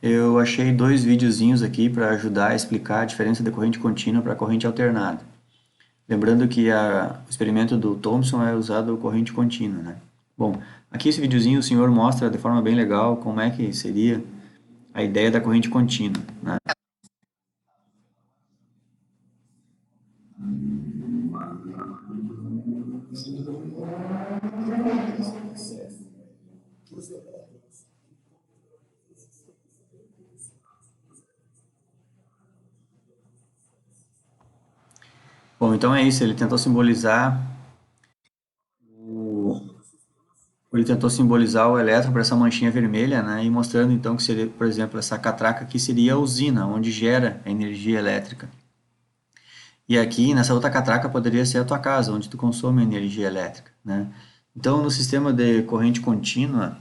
Eu achei dois videozinhos aqui para ajudar a explicar a diferença da corrente contínua para a corrente alternada. Lembrando que o experimento do Thomson é usado corrente contínua, né? Bom, aqui esse videozinho o senhor mostra de forma bem legal como é que seria a ideia da corrente contínua, né? Bom, então é isso, ele tentou simbolizar o elétron para essa manchinha vermelha, né? E mostrando então que seria, por exemplo, essa catraca aqui seria a usina, onde gera a energia elétrica. E aqui, nessa outra catraca, poderia ser a tua casa, onde tu consome energia elétrica, né? Então, no sistema de corrente contínua,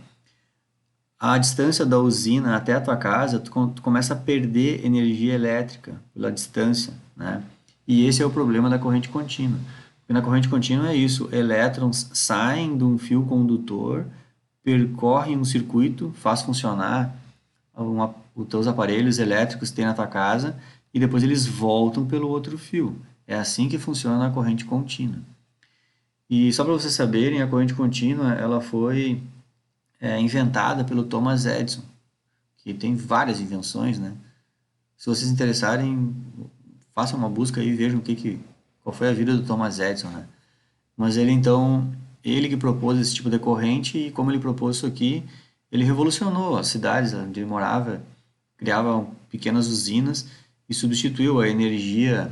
a distância da usina até a tua casa, tu começa a perder energia elétrica pela distância, né? E esse é o problema da corrente contínua. Porque na corrente contínua é isso, elétrons saem de um fio condutor, percorrem um circuito, faz funcionar os teus aparelhos elétricos que tem na tua casa e depois eles voltam pelo outro fio. É assim que funciona a corrente contínua. E só para vocês saberem, a corrente contínua ela foi inventada pelo Thomas Edison, que tem várias invenções, né? Se vocês se interessarem, façam uma busca aí e vejam qual foi a vida do Thomas Edison, né? Mas ele que propôs esse tipo de corrente e como ele propôs isso aqui, ele revolucionou as cidades onde ele morava, criava pequenas usinas e substituiu a energia,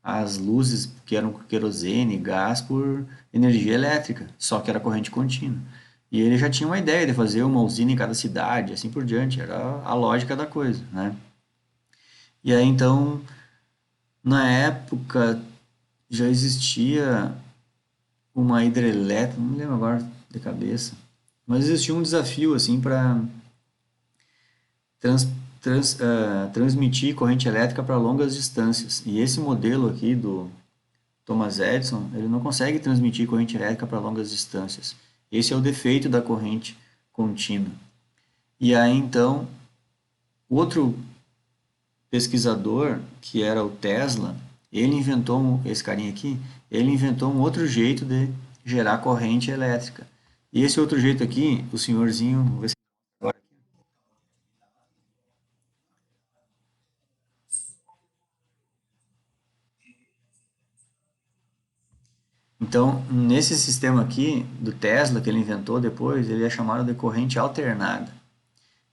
as luzes que eram querosene, gás, por energia elétrica, só que era corrente contínua. E ele já tinha uma ideia de fazer uma usina em cada cidade, assim por diante, era a lógica da coisa, né? E aí então, na época, já existia uma hidrelétrica, não me lembro agora de cabeça, mas existia um desafio assim para transmitir corrente elétrica para longas distâncias. E esse modelo aqui do Thomas Edison, ele não consegue transmitir corrente elétrica para longas distâncias. Esse é o defeito da corrente contínua. E aí então, outro pesquisador, que era o Tesla, esse carinha aqui, ele inventou um outro jeito de gerar corrente elétrica. E esse outro jeito aqui, o senhorzinho, vou ver se agora. Então, nesse sistema aqui do Tesla que ele inventou depois, ele é chamado de corrente alternada.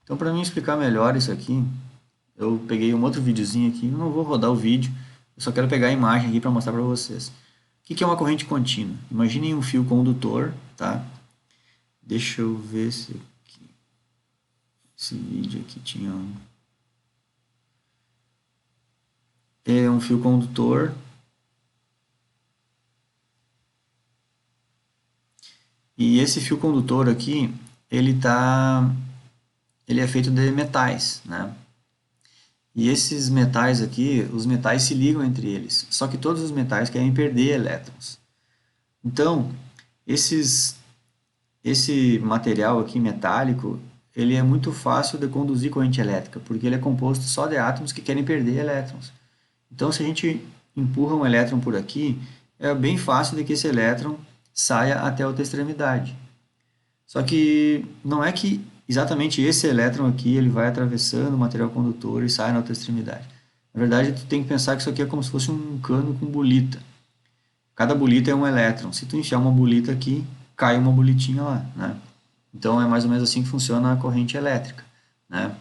Então, para mim explicar melhor isso aqui, eu peguei um outro videozinho aqui, eu não vou rodar o vídeo, eu só quero pegar a imagem aqui para mostrar para vocês. O que é uma corrente contínua? Imaginem um fio condutor, tá? Deixa eu ver se esse vídeo aqui tinha um. É um fio condutor. E esse fio condutor aqui, ele é feito de metais, né? E esses metais aqui, os metais se ligam entre eles. Só que todos os metais querem perder elétrons. Então, esses, esse material aqui metálico, ele é muito fácil de conduzir corrente elétrica, porque ele é composto só de átomos que querem perder elétrons. Então, se a gente empurra um elétron por aqui, é bem fácil de que esse elétron saia até a outra extremidade. Só que não é que exatamente esse elétron aqui ele vai atravessando o material condutor e sai na outra extremidade. Na verdade, tu tem que pensar que isso aqui é como se fosse um cano com bolita. Cada bolita é um elétron. Se tu enfiar uma bolita aqui, cai uma bolitinha lá, né? Então é mais ou menos assim que funciona a corrente elétrica, né?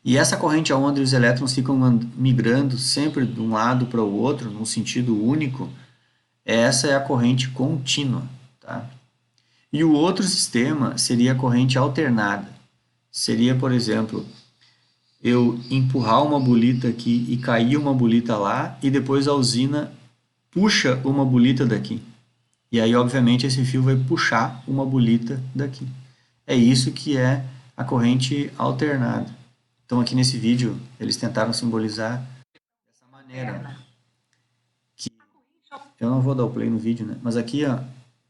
E essa corrente onde os elétrons ficam migrando sempre de um lado para o outro, num sentido único, essa é a corrente contínua, tá? E o outro sistema seria a corrente alternada. Seria, por exemplo, eu empurrar uma bolita aqui e cair uma bolita lá, e depois a usina puxa uma bolita daqui. E aí, obviamente, esse fio vai puxar uma bolita daqui. É isso que é a corrente alternada. Então, aqui nesse vídeo, eles tentaram simbolizar dessa maneira. Que eu não vou dar o play no vídeo, né? Mas aqui, ó,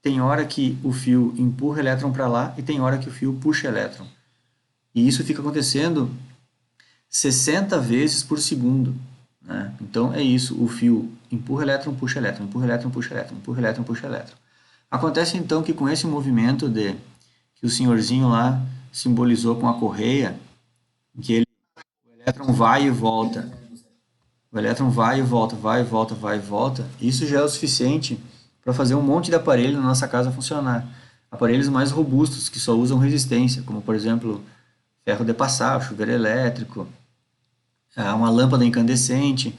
tem hora que o fio empurra elétron para lá e tem hora que o fio puxa elétron. E isso fica acontecendo 60 vezes por segundo, né? Então é isso, o fio empurra elétron, puxa elétron, empurra elétron, puxa elétron, empurra elétron, puxa elétron. Acontece então que com esse movimento que o senhorzinho lá simbolizou com a correia, que o elétron vai e volta, o elétron vai e volta, vai e volta, vai e volta, isso já é o suficiente para fazer um monte de aparelho na nossa casa funcionar. Aparelhos mais robustos, que só usam resistência, como por exemplo, ferro de passar, chuveiro elétrico, uma lâmpada incandescente.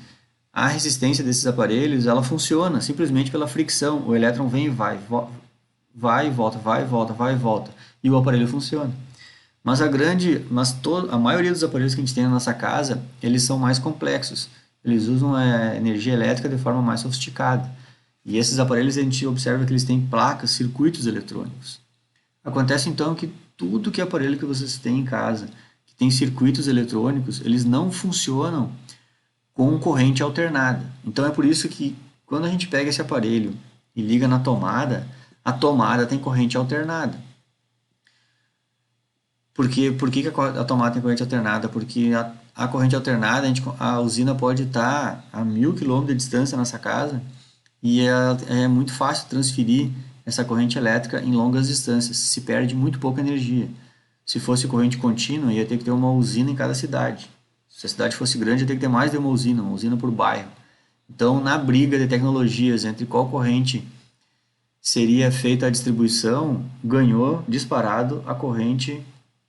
A resistência desses aparelhos, ela funciona simplesmente pela fricção. O elétron vem e vai, vai e volta, vai e volta, vai e volta, e o aparelho funciona. A maioria dos aparelhos que a gente tem na nossa casa, eles são mais complexos. Eles usam a energia elétrica de forma mais sofisticada. E esses aparelhos a gente observa que eles têm placas, circuitos eletrônicos. Acontece então que tudo que é aparelho que vocês têm em casa, que tem circuitos eletrônicos, eles não funcionam com corrente alternada. Então é por isso que quando a gente pega esse aparelho e liga na tomada, a tomada tem corrente alternada. Por que a tomada tem corrente alternada? Porque a corrente alternada, a usina pode estar a 1.000 km de distância da nossa casa e é muito fácil transferir essa corrente elétrica em longas distâncias. Se perde muito pouca energia. Se fosse corrente contínua, ia ter que ter uma usina em cada cidade. Se a cidade fosse grande, ia ter que ter mais de uma usina por bairro. Então, na briga de tecnologias entre qual corrente seria feita a distribuição, ganhou disparado a corrente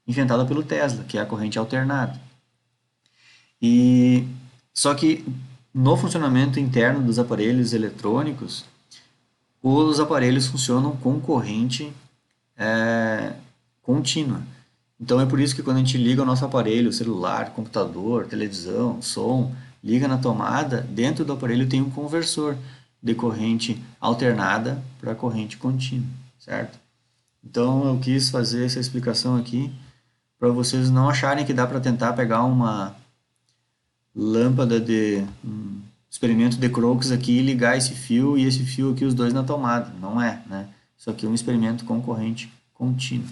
inventada pelo Tesla, que é a corrente alternada. E só que no funcionamento interno dos aparelhos eletrônicos, os aparelhos funcionam com corrente contínua. Então é por isso que quando a gente liga o nosso aparelho, celular, computador, televisão, som, liga na tomada, dentro do aparelho tem um conversor de corrente alternada para corrente contínua, certo? Então eu quis fazer essa explicação aqui para vocês não acharem que dá para tentar pegar uma lâmpada de experimento de Crookes aqui e ligar esse fio e esse fio aqui, os dois na tomada. Não é, né? Isso aqui é um experimento com corrente contínua.